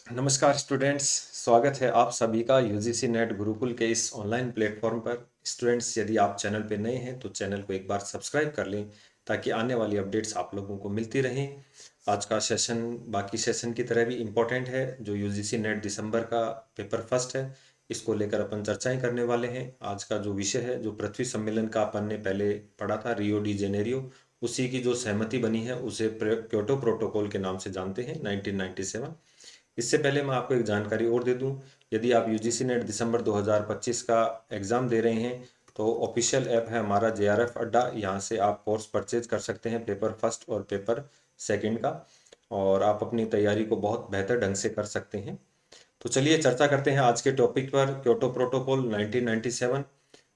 नमस्कार स्टूडेंट्स, स्वागत है आप सभी का यूजीसी नेट गुरुकुल के इस ऑनलाइन प्लेटफॉर्म पर। स्टूडेंट्स, यदि आप चैनल पर नए हैं तो चैनल को एक बार सब्सक्राइब कर लें ताकि आने वाली अपडेट्स आप लोगों को मिलती रहें। आज का सेशन बाकी सेशन की तरह भी इम्पोर्टेंट है। जो यूजीसी नेट दिसंबर का पेपर फर्स्ट है, इसको लेकर अपन चर्चाएं करने वाले हैं। आज का जो विषय है, जो पृथ्वी सम्मेलन का अपन ने पहले पढ़ा था, रियो डी जेनेरियो, उसी की जो सहमति बनी है उसे क्योटो प्रोटोकॉल के नाम से जानते हैं, 1997। इससे पहले मैं आपको एक जानकारी और दे दूं। यदि आप यूजीसी नेट दिसंबर 2025 का एग्ज़ाम दे रहे हैं तो ऑफिशियल ऐप है हमारा जेआरएफ अड्डा। यहाँ से आप कोर्स परचेज कर सकते हैं, पेपर फर्स्ट और पेपर सेकंड का, और आप अपनी तैयारी को बहुत बेहतर ढंग से कर सकते हैं। तो चलिए चर्चा करते हैं आज के टॉपिक पर, क्योटो प्रोटोकॉल 1997।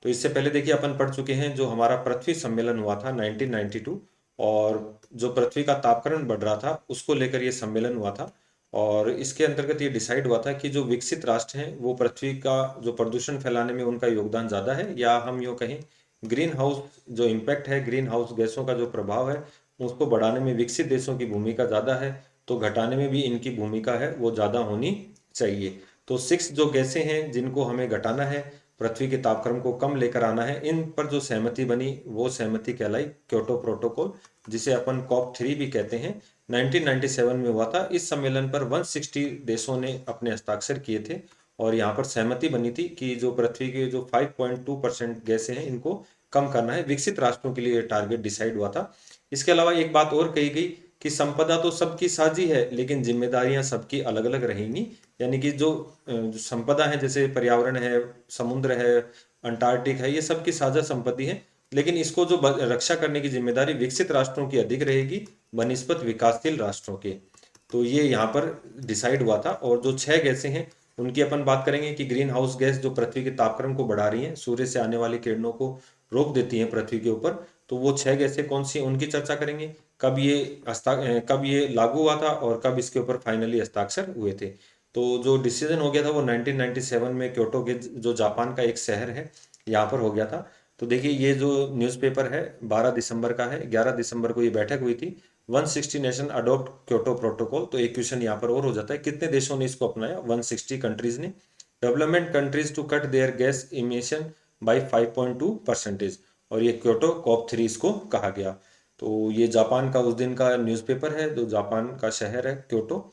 तो इससे पहले देखिए, अपन पढ़ चुके हैं जो हमारा पृथ्वी सम्मेलन हुआ था 1992, और जो पृथ्वी का तापक्रम बढ़ रहा था उसको लेकर ये सम्मेलन हुआ था। और इसके अंतर्गत ये डिसाइड हुआ था कि जो विकसित राष्ट्र हैं वो पृथ्वी का जो प्रदूषण फैलाने में उनका योगदान ज़्यादा है, या हम यूँ कहें ग्रीन हाउस जो इम्पैक्ट है, ग्रीन हाउस गैसों का जो प्रभाव है, उसको बढ़ाने में विकसित देशों की भूमिका ज़्यादा है, तो घटाने में भी इनकी भूमिका है वो ज़्यादा होनी चाहिए। तो 6 जो गैसें हैं जिनको हमें घटाना है, पृथ्वी के तापक्रम को कम लेकर आना है, इन पर जो सहमति बनी वो सहमति कहलाई क्योटो प्रोटोकॉल, जिसे अपन कॉप 3 भी कहते हैं। 1997 में हुआ था। इस सम्मेलन पर 160 देशों ने अपने हस्ताक्षर किए थे, और यहाँ पर सहमति बनी थी कि जो पृथ्वी के जो 5.2% गैसें हैं इनको कम करना है। विकसित राष्ट्रों के लिए टारगेट डिसाइड हुआ था। इसके अलावा एक बात और कही गई कि संपदा तो सबकी साझी है लेकिन जिम्मेदारियां सबकी अलग अलग रहेंगी। यानी कि जो संपदा है, जैसे पर्यावरण है, समुद्र है, अंटार्कटिक है, ये सबकी साझा संपत्ति है, लेकिन इसको जो रक्षा करने की जिम्मेदारी विकसित राष्ट्रों की अधिक रहेगी बनिस्पत विकासशील राष्ट्रों के। तो ये यहाँ पर डिसाइड हुआ था। और जो 6 गैसें हैं उनकी अपन बात करेंगे कि ग्रीन हाउस गैस जो पृथ्वी के तापक्रम को बढ़ा रही हैं, सूर्य से आने वाली किरणों को रोक देती हैं पृथ्वी के ऊपर, तो वो 6 गैसें कौन सी हैं उनकी चर्चा करेंगे। कब ये लागू हुआ था और कब इसके ऊपर फाइनली हस्ताक्षर हुए थे। तो जो डिसीजन हो गया था वो 1997 में क्योटो के जो जापान का एक शहर है यहाँ पर हो गया था। तो देखिए, ये जो न्यूज़पेपर है 12 दिसंबर का है, 11 दिसंबर को ये बैठक हुई थी। 160 नेशन अडॉप्ट क्योटो प्रोटोकॉल। तो एक क्वेश्चन यहाँ पर और हो जाता है, कितने देशों ने इसको अपनाया? 160 कंट्रीज ने। Development countries to cut their gas emission by 5.2%। और ये क्योटो कॉप 3 इसको कहा गया। तो ये जापान का उस दिन का न्यूज़पेपर है, जो जापान का शहर है क्योटो।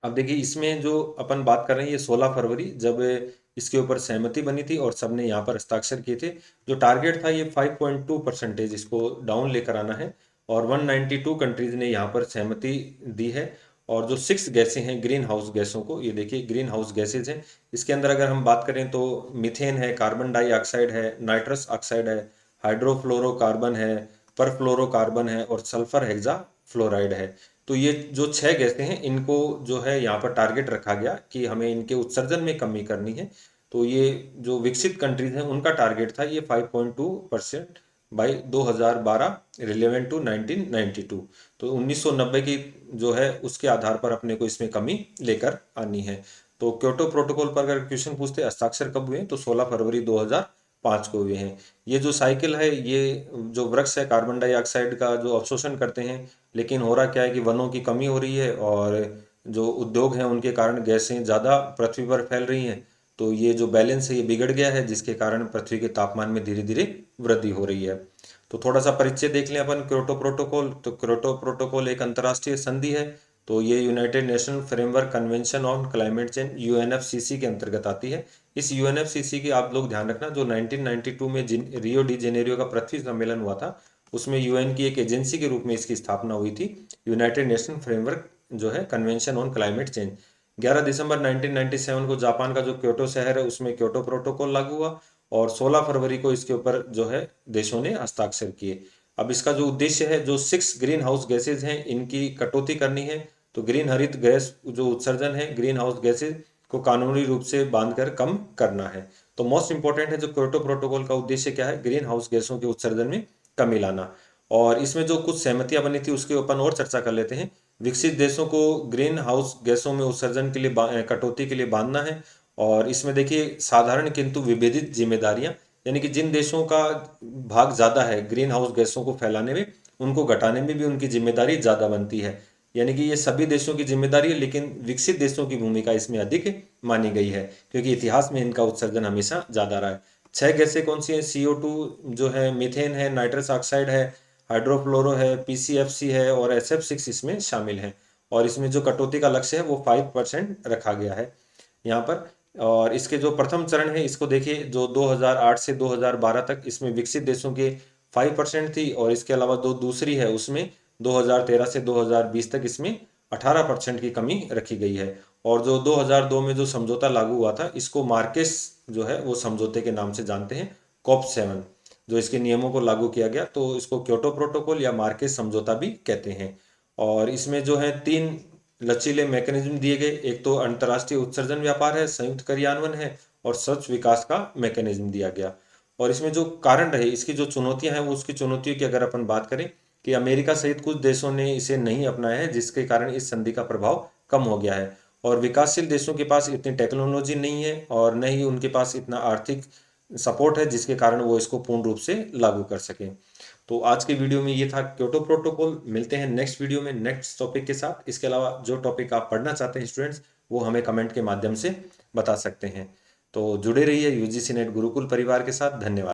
अब देखिए, इसमें जो अपन बात कर रहे हैं ये 16 फरवरी जब इसके ऊपर सहमति बनी थी और सबने यहाँ पर हस्ताक्षर किए थे। जो टारगेट था ये 5.2% इसको डाउन लेकर आना है, और 192 कंट्रीज ने यहाँ पर सहमति दी है। और जो 6 गैसें हैं ग्रीन हाउस गैसों को, ये देखिए ग्रीन हाउस गैसेज हैं। इसके अंदर अगर हम बात करें तो मीथेन है, कार्बन डाइऑक्साइड है, नाइट्रस ऑक्साइड है, हाइड्रोफ्लोरोकार्बन है, परफ्लोरोकार्बन है, और सल्फर हेक्सा फ्लोराइड है। तो ये जो 6 गैसें हैं इनको जो है यहाँ पर टारगेट रखा गया कि हमें इनके उत्सर्जन में कमी करनी है। तो ये जो विकसित कंट्रीज हैं उनका टारगेट था ये 5.2% बाई 2012 रिलेवेंट टू 1992। तो 1990 की जो है उसके आधार पर अपने को इसमें कमी लेकर आनी है। तो क्योटो प्रोटोकॉल पर अगर क्वेश्चन पूछते हस्ताक्षर कब हुए हैं, तो 16 फरवरी 2005 को हुए हैं। ये जो साइकिल है, ये जो वृक्ष है कार्बन डाइऑक्साइड का जो अवशोषण करते हैं, लेकिन हो रहा क्या है कि वनों की कमी हो रही है और जो उद्योग हैं उनके कारण गैसें ज़्यादा पृथ्वी पर फैल रही हैं। तो ये जो बैलेंस है ये बिगड़ गया है, जिसके कारण पृथ्वी के तापमान में धीरे धीरे वृद्धि हो रही है। तो थोड़ा सा परिचय देख लें अपन क्योटो प्रोटोकॉल। तो क्योटो प्रोटोकॉल एक अंतर्राष्ट्रीय संधि है। तो ये United national framework convention on climate change UNFCCC के अंतर्गत आती है। इस यूएनएफसीसी की आप लोग ध्यान रखना, जो 1992 में रियो डी जेनेरियो का पृथ्वी सम्मेलन हुआ था उसमें यूएन की एक एजेंसी के रूप में इसकी स्थापना हुई थी, यूनाइटेड नेशन फ्रेमवर्क जो है कन्वेंशन ऑन क्लाइमेट चेंज। 11 दिसंबर 1997 को जापान का जो क्योटो शहर है उसमें क्योटो प्रोटोकॉल लागू हुआ, और 16 फरवरी को इसके ऊपर जो है देशों ने हस्ताक्षर किए। अब इसका जो उद्देश्य है, जो 6 ग्रीन हाउस गैसेज हैं इनकी कटौती करनी है। तो ग्रीन हरित गैस जो उत्सर्जन है ग्रीन हाउस गैसेज को कानूनी रूप से बांधकर कम करना है। तो मोस्ट इंपॉर्टेंट है, जो क्योटो प्रोटोकॉल का उद्देश्य क्या है? ग्रीन हाउस गैसों के उत्सर्जन में कमी लाना। और इसमें जो कुछ सहमतियां बनी थी उसके ऊपर और चर्चा कर लेते हैं। विकसित देशों को ग्रीन हाउस गैसों में उत्सर्जन के लिए कटौती के लिए बांधना है। और इसमें देखिए साधारण किंतु विभेदित जिम्मेदारियां, यानी कि जिन देशों का भाग ज़्यादा है ग्रीन हाउस गैसों को फैलाने में, उनको घटाने में भी उनकी जिम्मेदारी ज़्यादा बनती है। यानी कि ये सभी देशों की जिम्मेदारी है, लेकिन विकसित देशों की भूमिका इसमें अधिक मानी गई है क्योंकि इतिहास में इनका उत्सर्जन हमेशा ज़्यादा रहा है। 6 गैसें कौन सी हैं? CO2 जो है, मीथेन है, नाइट्रस ऑक्साइड है, हाइड्रोफ्लोरो है, PCFC है और SF6 इसमें शामिल हैं। और इसमें जो कटौती का लक्ष्य है वो 5% रखा गया है यहाँ पर। और इसके जो प्रथम चरण है इसको देखिए, जो 2008 से 2012 तक इसमें विकसित देशों के 5% थी, और इसके अलावा जो दूसरी है उसमें 2013 से 2020 तक इसमें 18% की कमी रखी गई है। और जो 2002 में जो समझौता लागू हुआ था, इसको मार्केस जो है वो समझौते के नाम से जानते हैं, COP7 जो इसके नियमों को लागू किया गया, तो इसको क्योटो प्रोटोकॉल या मार्केस समझौता भी कहते हैं। और इसमें जो है 3 लचीले मैकेनिज्म दिए गए, एक तो अंतर्राष्ट्रीय उत्सर्जन व्यापार है, संयुक्त कार्यान्वयन है और स्वच्छ विकास का मैकेनिज्म दिया गया। और इसमें जो कारण रहे, इसकी जो चुनौतियां हैं वो, उसकी चुनौतियों की अगर अपन बात करें कि अमेरिका सहित कुछ देशों ने इसे नहीं अपनाया है, जिसके कारण इस संधि का प्रभाव कम हो गया है। और विकासशील देशों के पास इतनी टेक्नोलॉजी नहीं है और न ही उनके पास इतना आर्थिक सपोर्ट है जिसके कारण वो इसको पूर्ण रूप से लागू कर सकें। तो आज के वीडियो में ये था क्योटो प्रोटोकॉल। मिलते हैं नेक्स्ट वीडियो में नेक्स्ट टॉपिक के साथ। इसके अलावा जो टॉपिक आप पढ़ना चाहते हैं स्टूडेंट्स, वो हमें कमेंट के माध्यम से बता सकते हैं। तो जुड़े रहिए UGC नेट गुरुकुल परिवार के साथ। धन्यवाद।